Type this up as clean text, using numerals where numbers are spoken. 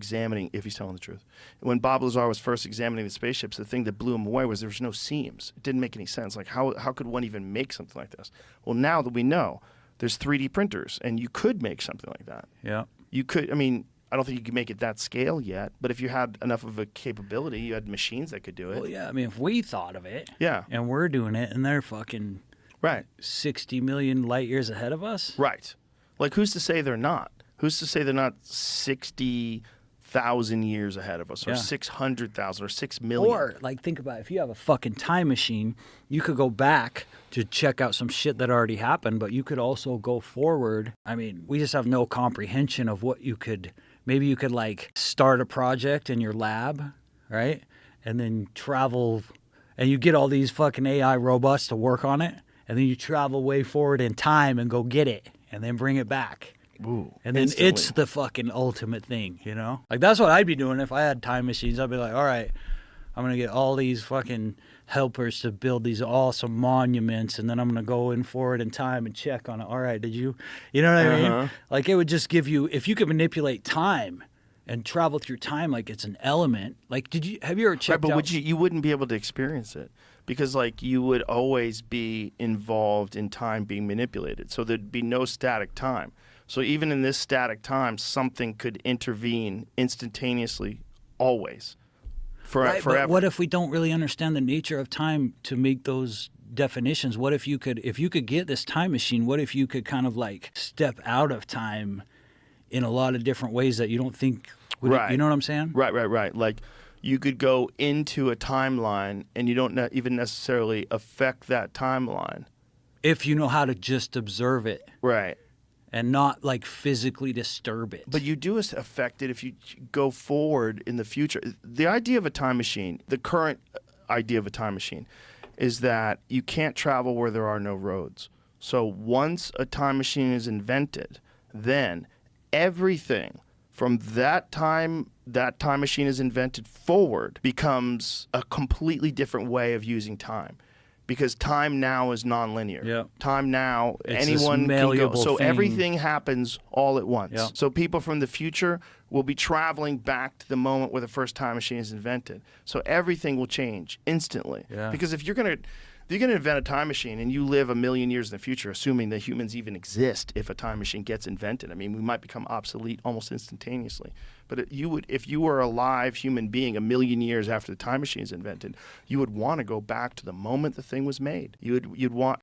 examining, if he's telling the truth. When Bob Lazar was first examining the spaceships, the thing that blew him away was there was no seams. It didn't make any sense. Like, how could one even make something like this? Well, now that we know, there's 3D printers, and you could make something like that. Yeah. You could, I mean, I don't think you could make it that scale yet, but if you had enough of a capability, you had machines that could do it. Well, yeah, I mean, if we thought of it, Yeah. and we're doing it, and they're fucking Right. 60 million light years ahead of us. Right. Like, who's to say they're not? Who's to say they're not 60,000 years ahead of us, or 600,000, or 6 million? Or, like, think about it. If you have a fucking time machine, you could go back to check out some shit that already happened, but you could also go forward. I mean, we just have no comprehension of what you could. Maybe you could, like, start a project in your lab, right? And then travel, and you get all these fucking AI robots to work on it, and then you travel way forward in time and go get it, and then bring it back. Ooh, And then instantly. it's the fucking ultimate thing, you know? Like, that's what I'd be doing if I had time machines. I'd be like, all right, I'm going to get all these fucking helpers to build these awesome monuments, and then I'm going to go in forward in time and check on it. All right, did you know what I mean? Like, it would just give you, if you could manipulate time and travel through time like it's an element. Like, have you ever checked Right, but out? you wouldn't be able to experience it because, like, you would always be involved in time being manipulated. So there'd be no static time. So even in this static time, something could intervene instantaneously, always, Right, forever. but what if we don't really understand the nature of time to make those definitions? What if you could get this time machine, what if you could kind of like step out of time in a lot of different ways that you don't think would, Right. you know what I'm saying? Right. Like, you could go into a timeline and you don't even necessarily affect that timeline. If you know how to just observe it. Right. And not like physically disturb it. But you do affect it if you go forward in the future. The idea of a time machine, the current idea of a time machine, is that you can't travel where there are no roads. So once a time machine is invented, then everything from that time machine is invented forward becomes a completely different way of using time. Because time now is nonlinear. Yeah. Time now, It's anyone this can go. malleable So thing. everything happens all at once. Yeah. So people from the future will be traveling back to the moment where the first time machine is invented. So everything will change instantly. Yeah. Because if you're gonna invent a time machine and you live 1,000,000 years in the future, assuming that humans even exist, if a time machine gets invented, I mean, we might become obsolete almost instantaneously. But if you were a live human being 1,000,000 years after the time machine is invented, you would want to go back to the moment the thing was made. You'd want